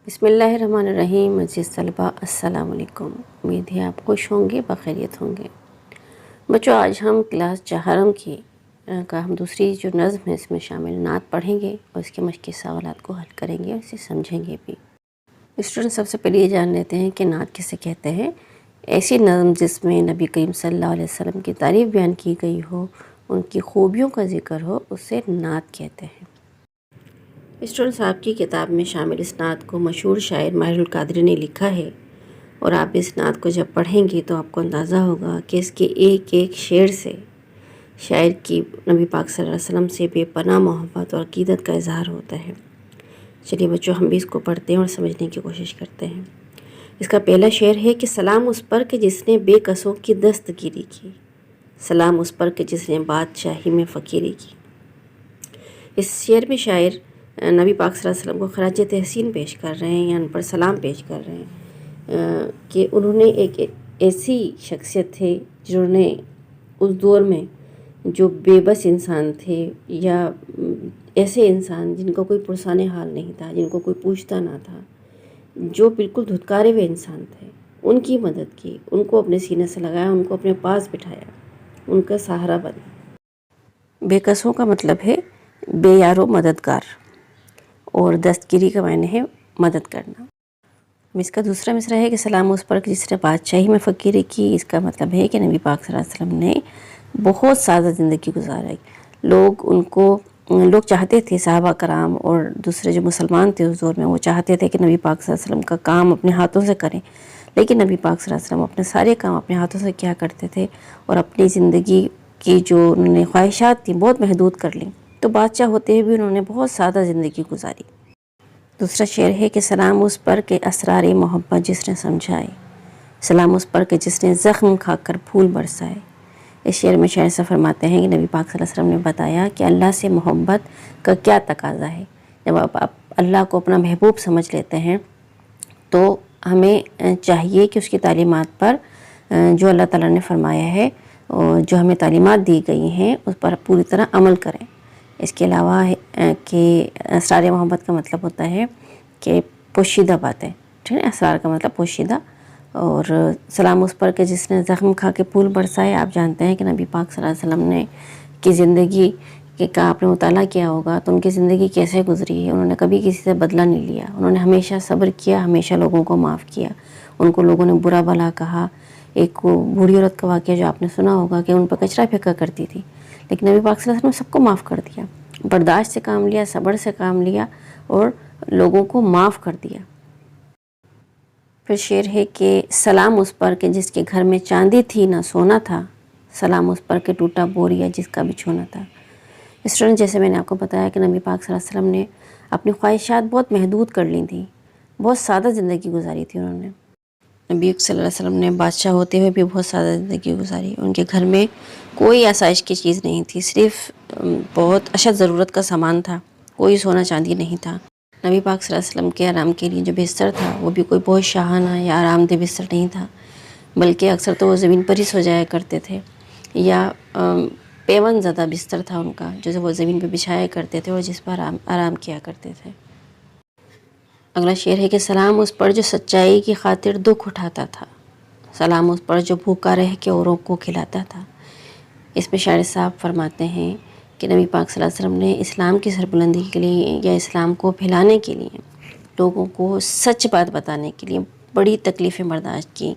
بسم اللہ الرحمن الرحیم۔ عزیز طلباء السلام علیکم، امید ہے آپ خوش ہوں گے، بخیریت ہوں گے۔ بچوں آج ہم کلاس چہارم کی ہم دوسری جو نظم ہے اس میں شامل نعت پڑھیں گے اور اس کے مشقی سوالات کو حل کریں گے اور اسے سمجھیں گے بھی۔ اسٹوڈنٹ سب سے پہلے یہ جان لیتے ہیں کہ نعت کسے کہتے ہیں۔ ایسی نظم جس میں نبی کریم صلی اللہ علیہ وسلم کی تعریف بیان کی گئی ہو، ان کی خوبیوں کا ذکر ہو، اسے نعت کہتے ہیں۔ اسٹوڈنٹ صاحب کی کتاب میں شامل اس نعت کو مشہور شاعر ماہر القادری نے لکھا ہے، اور آپ اس نعت کو جب پڑھیں گے تو آپ کو اندازہ ہوگا کہ اس کے ایک ایک شعر سے شاعر کی نبی پاک صلی اللہ علیہ وسلم سے بے پناہ محبت اور عقیدت کا اظہار ہوتا ہے۔ چلیے بچوں ہم بھی اس کو پڑھتے ہیں اور سمجھنے کی کوشش کرتے ہیں۔ اس کا پہلا شعر ہے کہ سلام اس پر کہ جس نے بے کسوں کی دستگیری کی، سلام اس پر کہ جس نے بادشاہی میں فقیری کی۔ اس شعر میں شاعر نبی پاک صلی اللہ علیہ وسلم کو خراج تحسین پیش کر رہے ہیں، یا ان پر سلام پیش کر رہے ہیں کہ انہوں نے ایک ایسی شخصیت تھے جنہوں نے اس دور میں جو بے بس انسان تھے، یا ایسے انسان جن کا کوئی پرسان حال نہیں تھا، جن کو کوئی پوچھتا نہ تھا، جو بالکل دھتکارے ہوئے انسان تھے، ان کی مدد کی، ان کو اپنے سینے سے لگایا، ان کو اپنے پاس بٹھایا، ان کا سہارا بنا۔ بے کسوں کا مطلب ہے بے یار و مددگار، اور دستگیری کا معنی ہے مدد کرنا۔ اس کا دوسرا مصرع ہے کہ سلام اس پر جس نے بادشاہی میں فقیری کی۔ اس کا مطلب ہے کہ نبی پاک صلی اللہ علیہ وسلم نے بہت سادہ زندگی گزاری۔ لوگ چاہتے تھے، صحابہ کرام اور دوسرے جو مسلمان تھے اس دور میں، وہ چاہتے تھے کہ نبی پاک صلی اللہ علیہ وسلم کا کام اپنے ہاتھوں سے کریں، لیکن نبی پاک صلی اللہ علیہ وسلم اپنے سارے کام اپنے ہاتھوں سے کیا کرتے تھے، اور اپنی زندگی کی جو انہوں نے خواہشات تھیں بہت محدود کر لیں، تو بادشاہ ہوتے ہوئے بھی انہوں نے بہت سادہ زندگی گزاری۔ دوسرا شعر ہے کہ سلام اس پر کہ اسرار محبت جس نے سمجھائے، سلام اس پر کہ جس نے زخم کھا کر پھول برسائے۔ اس شعر میں شاعر سے فرماتے ہیں کہ نبی پاک صلی اللہ علیہ وسلم نے بتایا کہ اللہ سے محبت کا کیا تقاضا ہے۔ جب آپ اللہ کو اپنا محبوب سمجھ لیتے ہیں تو ہمیں چاہیے کہ اس کی تعلیمات پر جو اللہ تعالیٰ نے فرمایا ہے، جو ہمیں تعلیمات دی گئی ہیں، اس پر پوری طرح عمل کریں۔ اس کے علاوہ کہ اسرار محبت کا مطلب ہوتا ہے کہ پوشیدہ باتیں، ٹھیک ہے، اسرار کا مطلب پوشیدہ۔ اور سلام اس پر کہ جس نے زخم کھا کے پھول برسائے، آپ جانتے ہیں کہ نبی پاک صلی اللہ علیہ وسلم نے کی زندگی کا آپ نے مطالعہ کیا ہوگا تو ان کی زندگی کیسے گزری ہے۔ انہوں نے کبھی کسی سے بدلہ نہیں لیا، انہوں نے ہمیشہ صبر کیا، ہمیشہ لوگوں کو معاف کیا۔ ان کو لوگوں نے برا بھلا کہا، ایک بوڑھی عورت کا واقعہ جو آپ نے سنا ہوگا کہ ان پر کچرا پھینکا کرتی تھی، لیکن نبی پاک صلی اللہ علیہ وسلم نے سب کو معاف کر دیا، برداشت سے کام لیا، صبر سے کام لیا اور لوگوں کو معاف کر دیا۔ پھر شعر ہے کہ سلام اس پر کہ جس کے گھر میں چاندی تھی نہ سونا تھا، سلام اس پر کہ ٹوٹا بوریا جس کا بچھونا تھا۔ اسٹوڈنٹ جیسے میں نے آپ کو بتایا کہ نبی پاک صلی اللہ علیہ وسلم نے اپنی خواہشات بہت محدود کر لی تھیں، بہت سادہ زندگی گزاری تھی انہوں نے۔ نبی صلی اللہ علیہ وسلم نے بادشاہ ہوتے ہوئے بھی بہت سادہ زندگی گزاری۔ ان کے گھر میں کوئی آسائش کی چیز نہیں تھی، صرف بہت اشد ضرورت کا سامان تھا، کوئی سونا چاندی نہیں تھا۔ نبی پاک صلی اللہ علیہ وسلم کے آرام کے لیے جو بستر تھا وہ بھی کوئی بہت شاہانہ یا آرام دہ بستر نہیں تھا، بلکہ اکثر تو وہ زمین پر ہی سو جایا کرتے تھے، یا پیون زدہ بستر تھا ان کا جو وہ زمین پہ بچھایا کرتے تھے اور جس پر آرام کیا کرتے تھے۔ اگلا شعر ہے کہ سلام اس پر جو سچائی کی خاطر دکھ اٹھاتا تھا، سلام اس پر جو بھوکا رہ کے اوروں کو کھلاتا تھا۔ اس میں شاعر صاحب فرماتے ہیں کہ نبی پاک صلی اللہ علیہ وسلم نے اسلام کی سربلندی کے لیے یا اسلام کو پھیلانے کے لیے، لوگوں کو سچ بات بتانے کے لیے بڑی تکلیفیں برداشت کی۔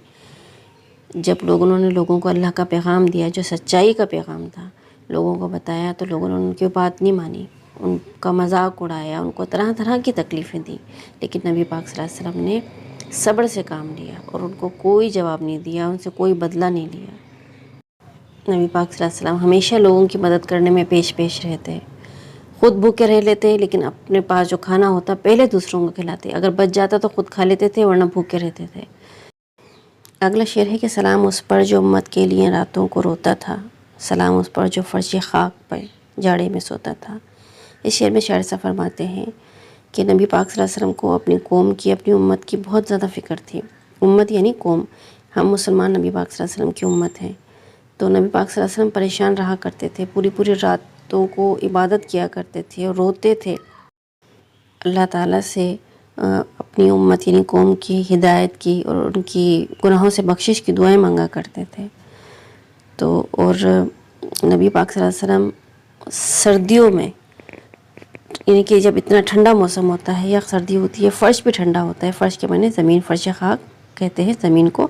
جب انہوں نے لوگوں کو اللہ کا پیغام دیا جو سچائی کا پیغام تھا، لوگوں کو بتایا، تو لوگوں نے ان کی بات نہیں مانی، ان کا مذاق اڑایا، ان کو طرح طرح کی تکلیفیں دیں، لیکن نبی پاک صلی اللہ علیہ وسلم نے صبر سے کام لیا اور ان کو کوئی جواب نہیں دیا، ان سے کوئی بدلہ نہیں لیا۔ نبی پاک صلی اللہ علیہ وسلم ہمیشہ لوگوں کی مدد کرنے میں پیش رہتے، خود بھوکے رہ لیتے لیکن اپنے پاس جو کھانا ہوتا پہلے دوسروں کو کھلاتے، اگر بچ جاتا تو خود کھا لیتے تھے ورنہ بھوکے رہتے تھے۔ اگلا شعر ہے کہ سلام اس پر جو امت کے لیے راتوں کو روتا تھا، سلام اس پر جو فرش خاک پر جاڑے میں سوتا تھا۔ اس شعر میں شاعر صاحب فرماتے ہیں کہ نبی پاک صلی اللہ علیہ وسلم کو اپنی قوم کی، اپنی امت کی بہت زیادہ فکر تھی۔ امت یعنی قوم، ہم مسلمان نبی پاک صلی اللہ علیہ وسلم کی امت ہیں، تو نبی پاک صلی اللہ علیہ وسلم پریشان رہا کرتے تھے، پوری راتوں کو عبادت کیا کرتے تھے اور روتے تھے، اللہ تعالیٰ سے اپنی امت یعنی قوم کی ہدایت کی اور ان کی گناہوں سے بخشش کی دعائیں مانگا کرتے تھے۔ تو اور نبی پاک صلی اللہ علیہ وسلم سردیوں میں یعنی کہ جب اتنا ٹھنڈا موسم ہوتا ہے یا سردی ہوتی ہے، فرش بھی ٹھنڈا ہوتا ہے، فرش کے معنی زمین، فرش خاک کہتے ہیں زمین کو،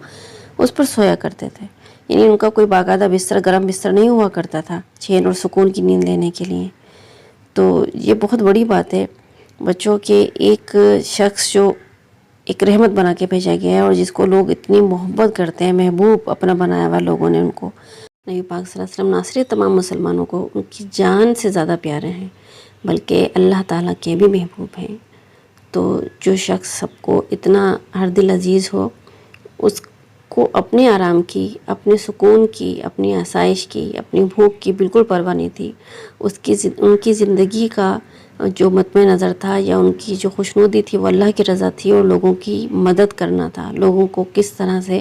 اس پر سویا کرتے تھے۔ یعنی ان کا کوئی باقاعدہ بستر، گرم بستر نہیں ہوا کرتا تھا چین اور سکون کی نیند لینے کے لیے۔ تو یہ بہت بڑی بات ہے بچوں کے، ایک شخص جو ایک رحمت بنا کے بھیجا گیا ہے اور جس کو لوگ اتنی محبت کرتے ہیں، محبوب اپنا بنایا ہوا لوگوں نے ان کو، نبی پاک صلی اللہ علیہ وسلم نہ صرف تمام مسلمانوں کو ان کی جان سے زیادہ پیارے ہیں بلکہ اللہ تعالیٰ کے بھی محبوب ہیں۔ تو جو شخص سب کو اتنا ہر دل عزیز ہو، اس کو اپنے آرام کی، اپنے سکون کی، اپنی آسائش کی، اپنی بھوک کی بالکل پرواہ نہیں تھی۔ ان کی زندگی کا جو مطمع نظر تھا یا ان کی جو خوشنودی تھی وہ اللہ کی رضا تھی اور لوگوں کی مدد کرنا تھا، لوگوں کو کس طرح سے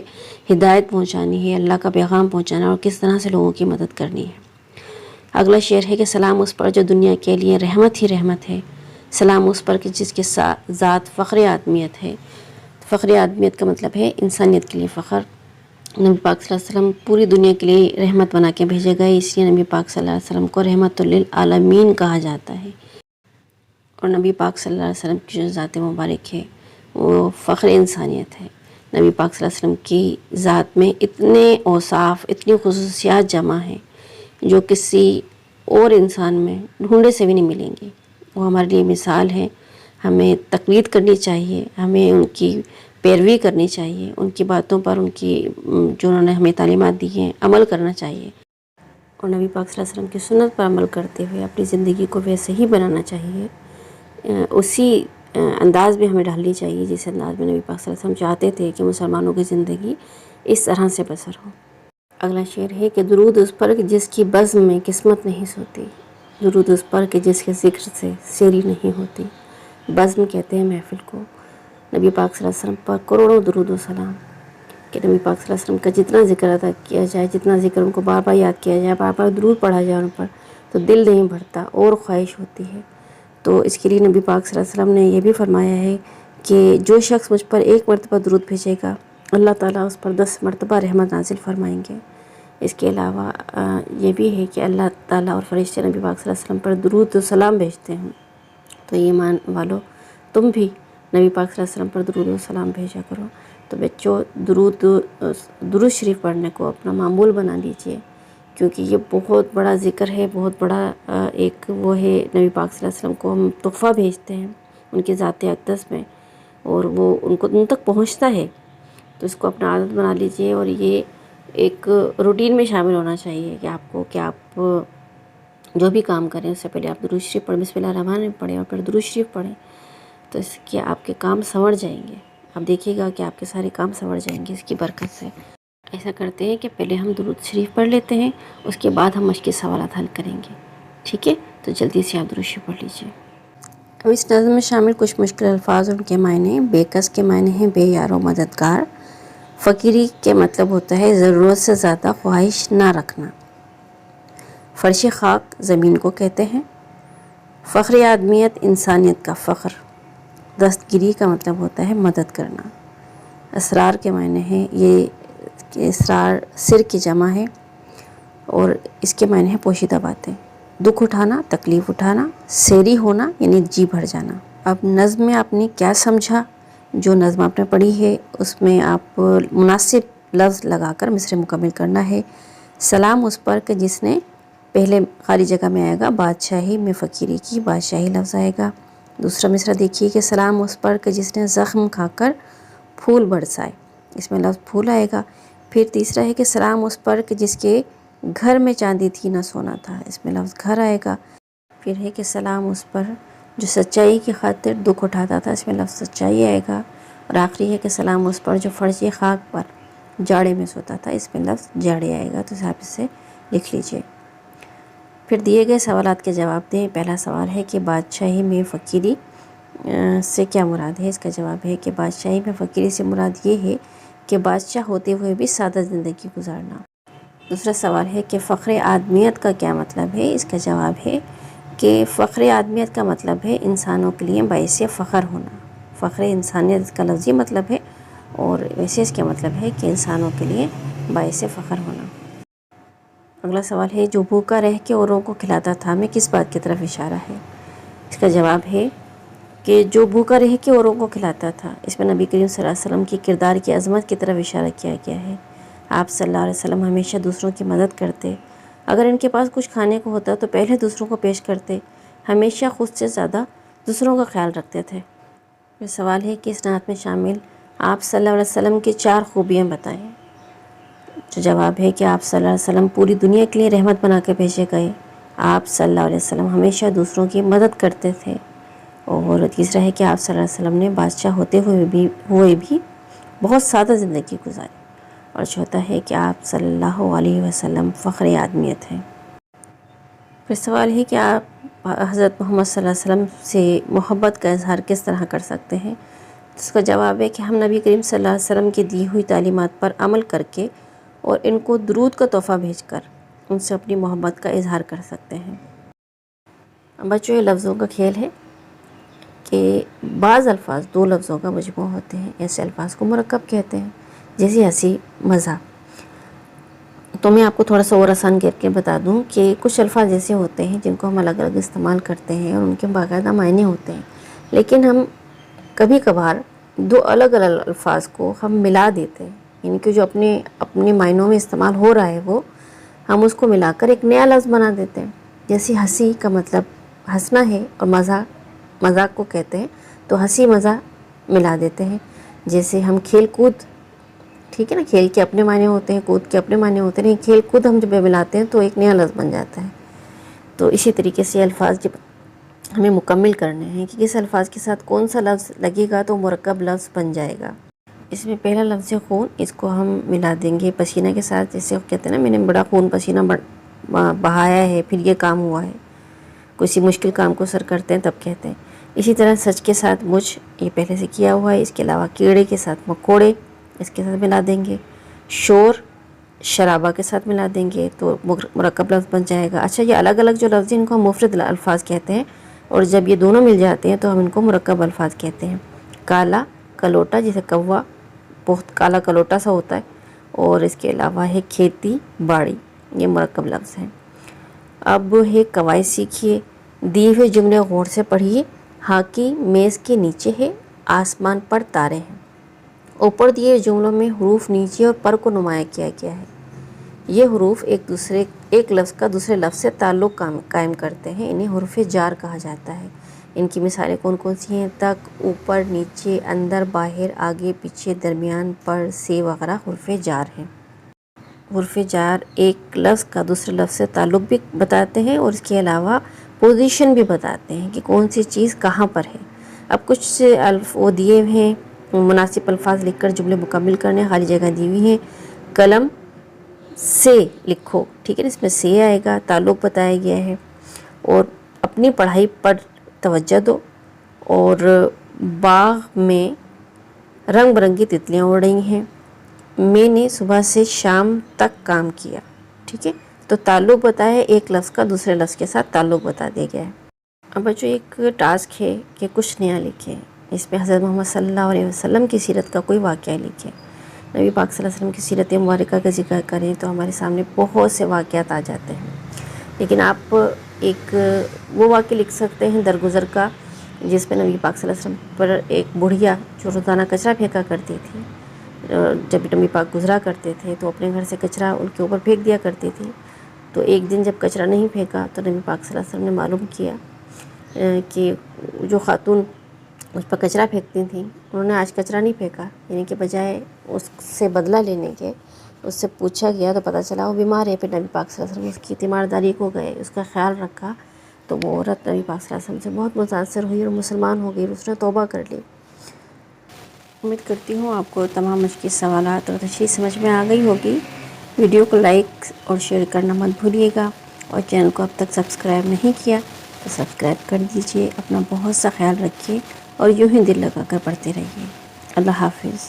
ہدایت پہنچانی ہے، اللہ کا پیغام پہنچانا اور کس طرح سے لوگوں کی مدد کرنی ہے۔ اگلا شعر ہے کہ سلام اس پر جو دنیا کے لیے رحمت ہی رحمت ہے، سلام اس پر کہ جس کے ذات فخر آدمیت ہے۔ فخر آدمیت کا مطلب ہے انسانیت کے لیے فخر۔ نبی پاک صلی اللہ علیہ وسلم پوری دنیا کے لیے رحمت بنا کے بھیجے گئے، اس لیے نبی پاک صلی اللہ علیہ وسلم کو رحمت للعالمین کہا جاتا ہے۔ اور نبی پاک صلی اللہ علیہ وسلم کی جو ذات مبارک ہے وہ فخر انسانیت ہے۔ نبی پاک صلی اللہ علیہ وسلم کی ذات میں اتنے اوصاف، اتنی خصوصیات جمع ہیں جو کسی اور انسان میں ڈھونڈے سے بھی نہیں ملیں گی۔ وہ ہمارے لیے مثال ہے، ہمیں تقلید کرنی چاہیے، ہمیں ان کی پیروی کرنی چاہیے، ان کی باتوں پر، ان کی جو انہوں نے ہمیں تعلیمات دی ہیں عمل کرنا چاہیے، اور نبی پاک صلی اللہ علیہ وسلم کی سنت پر عمل کرتے ہوئے اپنی زندگی کو ویسے ہی بنانا چاہیے، اسی انداز میں ہمیں ڈھالنی چاہیے جس انداز میں نبی پاک صلی اللہ علیہ وسلم چاہتے تھے کہ مسلمانوں کی زندگی اس طرح سے بسر ہو۔ اگلا شعر ہے کہ درود اس پر کہ جس کی بزم میں قسمت نہیں سوتی، درود اس پر کہ جس کے ذکر سے سیری نہیں ہوتی۔ بزم کہتے ہیں محفل کو۔ نبی پاک صلی اللہ علیہ وسلم پر کروڑوں درود و سلام، کہ نبی پاک صلی اللہ علیہ وسلم کا جتنا ذکر ادا کیا جائے، جتنا ذکر ان کو بار بار یاد کیا جائے، بار بار درود پڑھا جائے ان پر، تو دل نہیں بھرتا اور خواہش ہوتی ہے۔ تو اس کے لیے نبی پاک صلی اللہ علیہ وسلم نے یہ بھی فرمایا ہے کہ جو شخص مجھ پر ایک مرتبہ درود بھیجے گا، اللہ تعالیٰ اس پر 10 مرتبہ رحمت نازل فرمائیں گے۔ اس کے علاوہ یہ بھی ہے کہ اللہ تعالیٰ اور فرشتے نبی پاک صلی اللہ علیہ وسلم پر درود و سلام بھیجتے ہیں۔ تو ایمان والو، تم بھی نبی پاک صلی اللہ علیہ وسلم پر درود و سلام بھیجا کرو۔ تو بچوں، درود شریف پڑھنے کو اپنا معمول بنا لیجئے، کیونکہ یہ بہت بڑا ذکر ہے، بہت بڑا ایک وہ ہے، نبی پاک صلی اللہ علیہ وسلم کو ہم تحفہ بھیجتے ہیں ان کی ذات اقدس میں، اور وہ ان تک پہنچتا ہے۔ تو اس کو اپنا عادت بنا لیجئے، اور یہ ایک روٹین میں شامل ہونا چاہیے کہ آپ جو بھی کام کریں اس سے پہلے آپ درود شریف پڑھیں، بسم اللہ الرحمن الرحیم پڑھیں اور پھر درود شریف پڑھیں، تو اس کے آپ کے کام سنور جائیں گے۔ آپ دیکھیے گا کہ آپ کے سارے کام سنور جائیں گے اس کی برکت سے۔ ایسا کرتے ہیں کہ پہلے ہم درود شریف پڑھ لیتے ہیں، اس کے بعد ہم مشقی سوالات حل کریں گے، ٹھیک ہے؟ تو جلدی سے آپ درود شریف پڑھ لیجیے۔ اب اس نظم میں شامل کچھ مشکل الفاظ، ان کے معنی: بے کس کے معنی ہیں بے یار و مددگار، فقیری کے مطلب ہوتا ہے ضرورت سے زیادہ خواہش نہ رکھنا، فرش خاک زمین کو کہتے ہیں، فخر آدمیت انسانیت کا فخر، دستگیری کا مطلب ہوتا ہے مدد کرنا، اسرار کے معنی ہیں یہ کہ اسرار سر کی جمع ہے اور اس کے معنی ہیں پوشیدہ باتیں، دکھ اٹھانا، تکلیف اٹھانا، سیری ہونا یعنی جی بھر جانا۔ اب نظم میں آپ نے کیا سمجھا؟ جو نظم آپ نے پڑھی ہے اس میں آپ مناسب لفظ لگا کر مصرع مکمل کرنا ہے۔ سلام اس پر کہ جس نے، پہلے خالی جگہ میں آئے گا بادشاہی میں فقیری کی، بادشاہی لفظ آئے گا۔ دوسرا مصرع دیکھیے کہ سلام اس پر کہ جس نے زخم کھا کر پھول برسائے، اس میں لفظ پھول آئے گا۔ پھر تیسرا ہے کہ سلام اس پر کہ جس کے گھر میں چاندی تھی نہ سونا تھا، اس میں لفظ گھر آئے گا۔ پھر ہے کہ سلام اس پر جو سچائی کی خاطر دکھ اٹھاتا تھا، اس میں لفظ سچائی آئے گا۔ اور آخری ہے کہ سلام اس پر جو فرش خاک پر جاڑے میں سوتا تھا، اس میں لفظ جاڑے آئے گا۔ تو آپ اسے لکھ لیجئے۔ پھر دیے گئے سوالات کے جواب دیں۔ پہلا سوال ہے کہ بادشاہی میں فقیری سے کیا مراد ہے؟ اس کا جواب ہے کہ بادشاہی میں فقیری سے مراد یہ ہے کہ بادشاہ ہوتے ہوئے بھی سادہ زندگی گزارنا۔ دوسرا سوال ہے کہ فخر آدمیت کا کیا مطلب ہے؟ اس کا جواب ہے کہ فخر آدمیت کا مطلب ہے انسانوں کے لیے باعث فخر ہونا، فخر انسانیت کا لفظی مطلب ہے، اور ویسے اس کا مطلب ہے کہ انسانوں کے لیے باعث فخر ہونا۔ اگلا سوال ہے، جو بھوکا رہ کے اوروں کو کھلاتا تھا میں کس بات کی طرف اشارہ ہے؟ اس کا جواب ہے کہ جو بھوکا رہ کے اوروں کو کھلاتا تھا، اس میں نبی کریم صلی اللہ علیہ وسلم کی کردار کی عظمت کی طرف اشارہ کیا گیا ہے۔ آپ صلی اللہ علیہ وسلم ہمیشہ دوسروں کی مدد کرتے، اگر ان کے پاس کچھ کھانے کو ہوتا تو پہلے دوسروں کو پیش کرتے، ہمیشہ خود سے زیادہ دوسروں کا خیال رکھتے تھے۔ یہ سوال ہے کہ اس نعت میں شامل آپ صلی اللہ علیہ وسلم کی 4 خوبیاں بتائیں۔ جو جواب ہے کہ آپ صلی اللہ علیہ وسلم پوری دنیا کے لیے رحمت بنا کے بھیجے گئے، آپ صلی اللہ علیہ وسلم ہمیشہ دوسروں کی مدد کرتے تھے، اور تیسرا ہے کہ آپ صلی اللہ علیہ وسلم نے بادشاہ ہوتے ہوئے بھی بہت سادہ زندگی گزاری، اور چوتھا ہے کہ آپ صلی اللہ علیہ وسلم فخر آدمیت ہیں۔ پھر سوال ہے کہ آپ حضرت محمد صلی اللہ علیہ وسلم سے محبت کا اظہار کس طرح کر سکتے ہیں؟ اس کا جواب ہے کہ ہم نبی کریم صلی اللہ علیہ وسلم کی دی ہوئی تعلیمات پر عمل کر کے اور ان کو درود کا تحفہ بھیج کر ان سے اپنی محبت کا اظہار کر سکتے ہیں۔ بچوں، یہ لفظوں کا کھیل ہے کہ بعض الفاظ 2 لفظوں کا مجموعہ ہوتے ہیں، ایسے الفاظ کو مرکب کہتے ہیں، جیسے ہنسی، مزہ۔ تو میں آپ کو تھوڑا سا اور آسان کر کے بتا دوں کہ کچھ الفاظ ایسے ہوتے ہیں جن کو ہم الگ الگ استعمال کرتے ہیں اور ان کے باقاعدہ معنی ہوتے ہیں، لیکن ہم کبھی کبھار 2 الگ الگ الفاظ کو ہم ملا دیتے ہیں، یعنی کہ جو اپنے معنوں میں استعمال ہو رہا ہے وہ ہم اس کو ملا کر ایک نیا لفظ بنا دیتے ہیں۔ جیسے ہنسی کا مطلب ہنسنا ہے، اور مذاق کو کہتے ہیں، تو ہنسی مزاح ملا دیتے ہیں۔ جیسے ہم کھیل کود، ٹھیک ہے نا، کھیل کے اپنے معنی ہوتے ہیں، کود کے اپنے معنی ہوتے ہیں، کھیل کود ہم جب ملاتے ہیں تو ایک نیا لفظ بن جاتا ہے۔ تو اسی طریقے سے الفاظ جب ہمیں مکمل کرنے ہیں کہ کس الفاظ کے ساتھ کون سا لفظ لگے گا تو مرکب لفظ بن جائے گا۔ اس میں پہلا لفظ ہے خون، اس کو ہم ملا دیں گے پسینہ کے ساتھ، جیسے کہتے ہیں نا میں نے بڑا خون پسینہ بہایا ہے پھر یہ کام ہوا ہے، کسی مشکل کام کو سر کرتے ہیں تب کہتے ہیں۔ اسی طرح سچ کے ساتھ مجھ، یہ پہلے سے کیا ہوا ہے۔ اس کے علاوہ کیڑے کے ساتھ مکوڑے، اس کے ساتھ ملا دیں گے۔ شور، شرابہ کے ساتھ ملا دیں گے تو مرکب لفظ بن جائے گا۔ اچھا، یہ الگ الگ جو لفظ ہیں ان کو ہم مفرد الفاظ کہتے ہیں، اور جب یہ دونوں مل جاتے ہیں تو ہم ان کو مرکب الفاظ کہتے ہیں۔ کالا کلوٹا، جیسے کوا بہت کالا کلوٹا سا ہوتا ہے، اور اس کے علاوہ ہے کھیتی باڑی، یہ مرکب لفظ ہیں۔ اب ہے قواعد سیکھیے، دیے ہوئے جملے غور سے پڑھیے۔ ہاکی میز کے نیچے ہے، آسمان پر تارے ہیں۔ اوپر دیے جملوں میں حروف نیچے اور پر کو نمایاں کیا گیا ہے۔ یہ حروف ایک لفظ کا دوسرے لفظ سے تعلق قائم کرتے ہیں، انہیں حروف جار کہا جاتا ہے۔ ان کی مثالیں کون کون سی ہیں؟ تک، اوپر، نیچے، اندر، باہر، آگے، پیچھے، درمیان، پر، سے وغیرہ حروف جار ہیں۔ حروف جار ایک لفظ کا دوسرے لفظ سے تعلق بھی بتاتے ہیں، اور اس کے علاوہ پوزیشن بھی بتاتے ہیں کہ کون سی چیز کہاں پر ہے۔ اب کچھ وہ دیے ہیں، مناسب الفاظ لکھ کر جملے مکمل کرنے، خالی جگہ دی ہوئی ہیں۔ قلم سے لکھو، ٹھیک ہے، اس میں سے آئے گا، تعلق بتایا گیا ہے۔ اور اپنی پڑھائی پر توجہ دو، اور باغ میں رنگ برنگی تتلیاں اڑ رہی ہیں۔ میں نے صبح سے شام تک کام کیا، ٹھیک ہے، تو تعلق بتایا ہے، ایک لفظ کا دوسرے لفظ کے ساتھ تعلق بتا دیا گیا ہے۔ اب بچوں، ایک ٹاسک ہے کہ کچھ نیا لکھیں، اس میں حضرت محمد صلی اللہ علیہ وسلم کی سیرت کا کوئی واقعہ لکھیں۔ نبی پاک صلی اللہ علیہ وسلم کی سیرت مبارکہ کا ذکر کریں تو ہمارے سامنے بہت سے واقعات آ جاتے ہیں، لیکن آپ ایک وہ واقعہ لکھ سکتے ہیں درگزر کا، جس میں نبی پاک صلی اللہ علیہ وسلم پر ایک بڑھیا جو روزانہ کچرا پھینکا کرتی تھی، جب نبی پاک گزرا کرتے تھے تو اپنے گھر سے کچرا ان کے اوپر پھینک دیا کرتی تھی۔ تو ایک دن جب کچرا نہیں پھینکا تو نبی پاک صلی اللہ علیہ وسلم نے معلوم کیا کہ جو خاتون اس پر کچرا پھینکتی تھیں انہوں نے آج کچرا نہیں پھینکا، یعنی کہ بجائے اس سے بدلہ لینے کے اس سے پوچھا گیا تو پتہ چلا وہ بیمار ہے۔ پھر نبی پاک صلی اللہ علیہ وسلم اس کی تیمارداری کو گئے، اس کا خیال رکھا، تو وہ عورت نبی پاک صلی اللہ علیہ وسلم سے بہت متاثر ہوئی اور مسلمان ہو گئی، اور اس نے توبہ کر لی۔ امید کرتی ہوں آپ کو تمام مشکل سوالات اور تشریح سمجھ میں آ گئی ہوگی۔ ویڈیو کو لائک اور شیئر کرنا مت بھولیے گا، اور چینل کو اب تک سبسکرائب نہیں کیا تو سبسکرائب کر دیجیے۔ اپنا بہت سا خیال رکھیے اور یوں ہی دل لگا کر پڑھتے رہیے۔ اللہ حافظ۔